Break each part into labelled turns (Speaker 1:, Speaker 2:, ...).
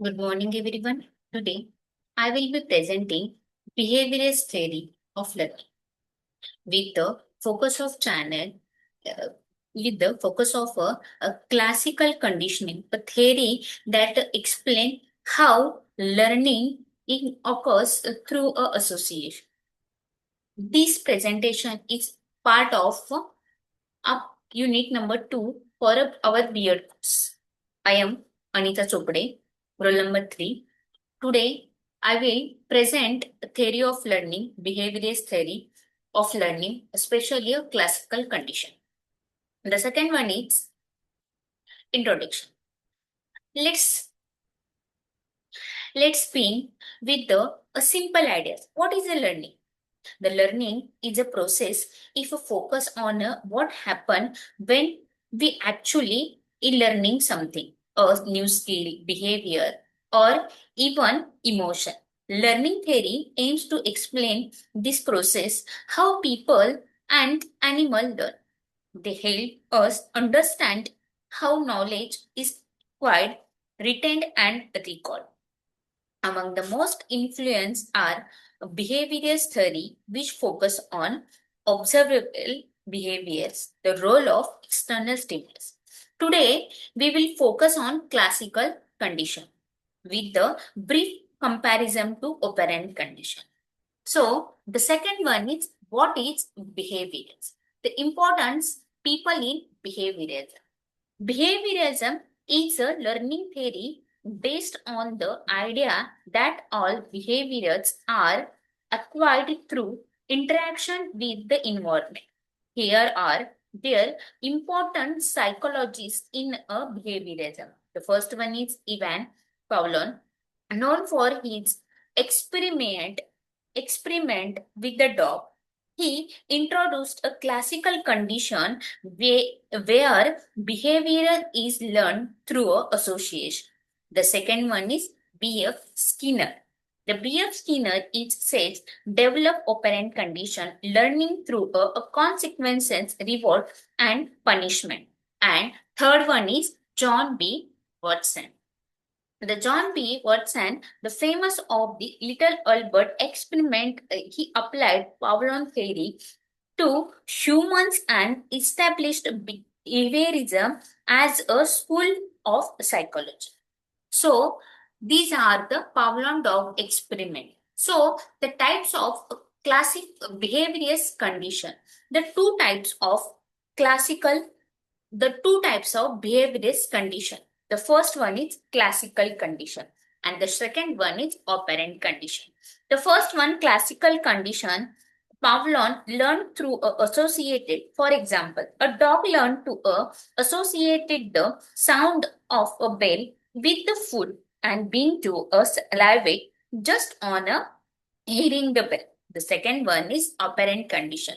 Speaker 1: Good morning, everyone. Today, I will be presenting behaviorist theory of learning with the focus of channel, uh, with the focus of a classical conditioning, a theory that explains how learning occurs through association. This presentation is part of unit number 2 for our beard course. I am Anita Chopde, roll number 3. Today, I will present a theory of learning, behaviorist theory of learning, especially a classical condition. The second one is introduction. Let's let's begin with a simple idea. What is a learning? The learning is a process if a focus on what happened when we actually in learning something, a new skill, behavior, or even emotion. Learning theory aims to explain this process, how people and animal learn. They help us understand how knowledge is acquired, retained, and recalled. Among the most influence are behaviorist theory, which focus on observable behaviors, the role of external stimulus. Today, we will focus on classical condition with the brief comparison to operant condition. So, the second one is what is behaviorist? The importance people in behaviorism. Behavioralism is a learning theory based on the idea that all behaviors are acquired through interaction with the environment. Here are their important psychologists in a behaviorism. The first one is Ivan Pavlov, known for his experiment experiment with the dog. He introduced a classical condition where behavior is learned through association. The second one is B.F. Skinner. The B.F. Skinner it says develop operant condition learning through a consequences, reward and punishment. And third one is John B. Watson. The John B. Watson, the famous of the Little Albert experiment, he applied Pavlov theory to humans and established behaviorism as a school of psychology. So these are the Pavlov dog experiment. So the types of classic behaviorist condition, the two types of classical the two types of behaviorist condition. The first one is classical condition and the second one is operant condition. The first one, classical condition, Pavlov learned through associated. For example, a dog learned to associated the sound of a bell with the food and being to salivate just on a hearing the bell. The second one is operant condition.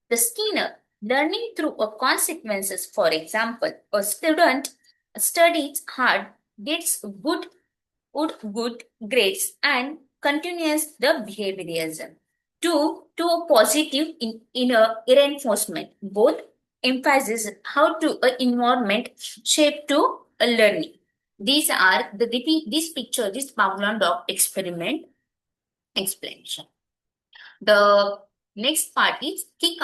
Speaker 1: The Skinner learning through a consequences. For example, a student studies hard, gets good grades, and continues the behaviorism. Two, to a positive in a reinforcement. Both emphasize how to a environment shape to a learning. These are this picture, this Pavlov dog experiment explanation. The next part is key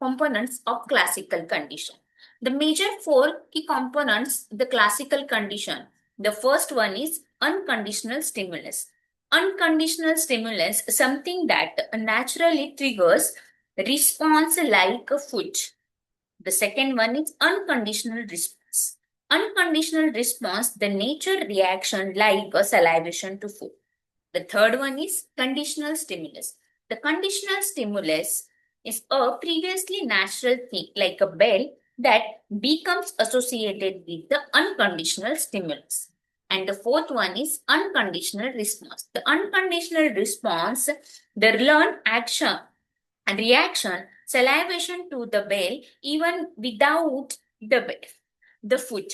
Speaker 1: components of classical condition. The major four key components, the classical condition. The first one is unconditional stimulus. Unconditional stimulus, something that naturally triggers response like a food. The second one is unconditional response. Unconditional response, the nature reaction like a salivation to food. The third one is conditional stimulus. The conditional stimulus is a previously natural thing like a bell that becomes associated with the unconditional stimulus. And the fourth one is unconditional response. The unconditional response, the learned action and reaction, salivation to the bell even without the food.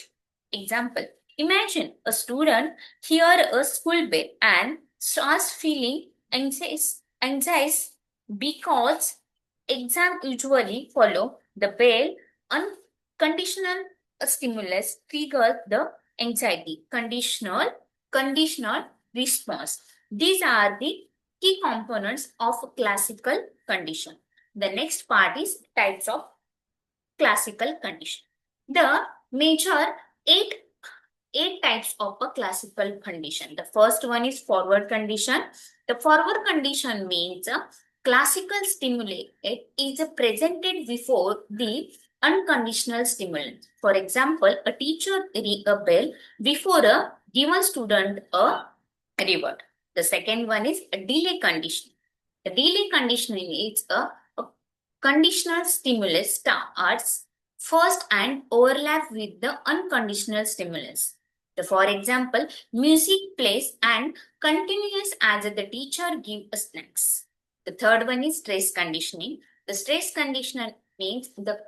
Speaker 1: Example, imagine a student hear a school bell and starts feeling anxious because exam usually follow the bell. Unconditional stimulus trigger the anxiety. Conditional conditional response. These are the key components of classical condition. The next part is types of classical condition. The major eight eight types of a classical condition. The first one is forward condition. The forward condition means a classical stimuli. It is presented before the unconditional stimulant. For example, a teacher ring a bell before a given student a reward. The second one is a delay condition. The delay conditioning is a conditional stimulus starts first and overlap with the unconditional stimulus. For example, music plays and continues as the teacher gives a snacks. The third one is stress conditioning. The stress condition means the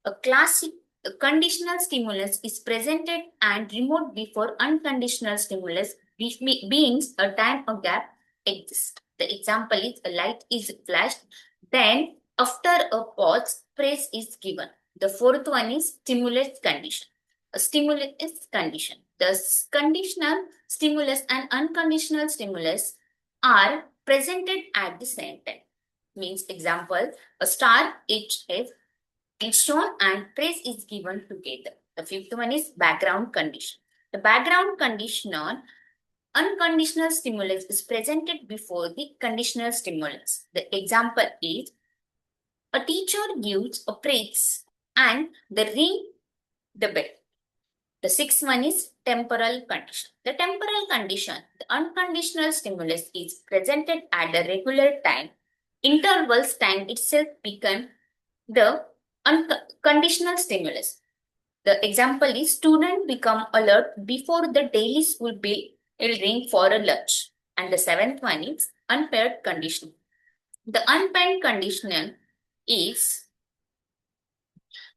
Speaker 1: a classic a conditional stimulus is presented and removed before unconditional stimulus, which means a time a gap exists. The example is a light is flashed, then after a pause, praise is given. The fourth one is stimulus condition. A stimulus condition. The conditional stimulus and unconditional stimulus are presented at the same time. Means example, a star is shown and praise is given together. The fifth one is background condition. The background conditional unconditional stimulus is presented before the conditional stimulus. The example is a teacher gives a praise and the ring the bell. The sixth one is temporal condition. The temporal condition, the unconditional stimulus is presented at the regular time. Intervals time itself become the unconditional stimulus. The example is student become alert before the daily school bell will ring for a lunch. And the seventh one is unpaired condition. The unpaired condition is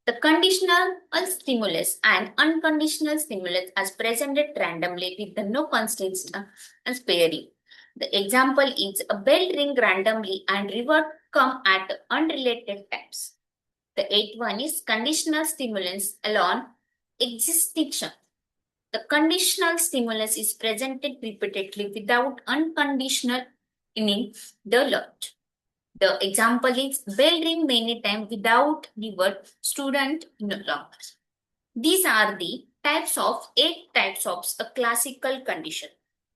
Speaker 1: the conditional stimulus and unconditional stimulus as presented randomly with the no constraints and pairing. The example is a bell ring randomly and reward come at unrelated times. The eighth one is conditional stimulus alone existential. The conditional stimulus is presented repeatedly without unconditional in the lot. The example is bell ring many times without the word student no longer. These are the eight types of a classical condition.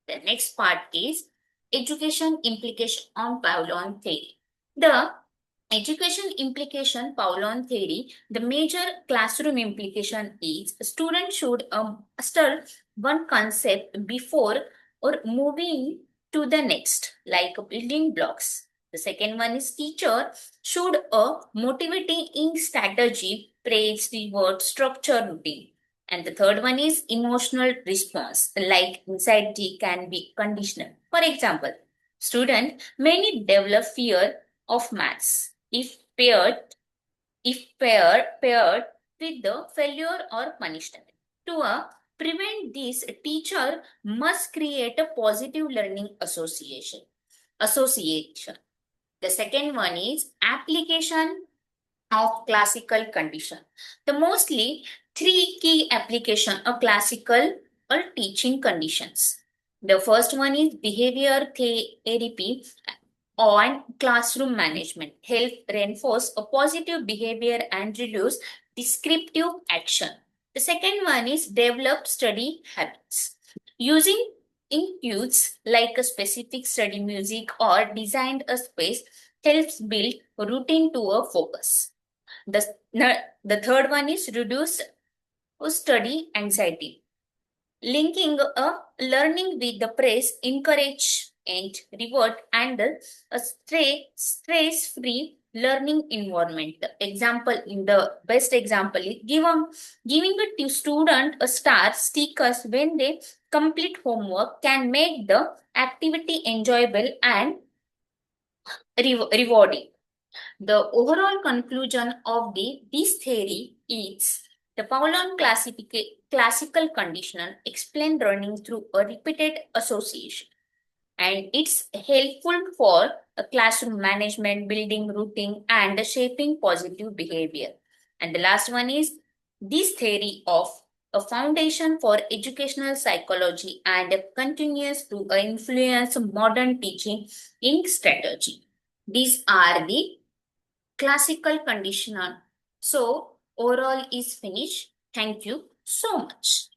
Speaker 1: The next part is education implication on Pavlov theory. The education implication Pavlov theory, the major classroom implication is a student should master one concept before or moving to the next, like building blocks. The second one is teacher should a motivating strategy, praise, reward, structure, routine. And the third one is emotional response, like anxiety can be conditional. For example, student may develop fear of maths if paired with the failure or punishment. To prevent this, a teacher must create a positive learning association. The second one is application of classical condition. The mostly three key application of classical or teaching conditions. The first one is behavior therapy on classroom management, help reinforce a positive behavior and reduce descriptive action. The second one is develop study habits. Using includes like a specific study music or designed a space helps build routine to a focus. The, the third one is reduce study anxiety. Linking a learning with the praise, encourage and reward and a stress-free learning environment. The example in the best example is giving a student a star stickers when they complete homework can make the activity enjoyable and rewarding. The overall conclusion of this theory is the Pavlov classical conditional explain learning through a repeated association. And it's helpful for a classroom management, building routine, and shaping positive behavior. And the last one is this theory of a foundation for educational psychology and continues to influence modern teaching in strategy. These are the classical conditional. So, overall is finished. Thank you so much.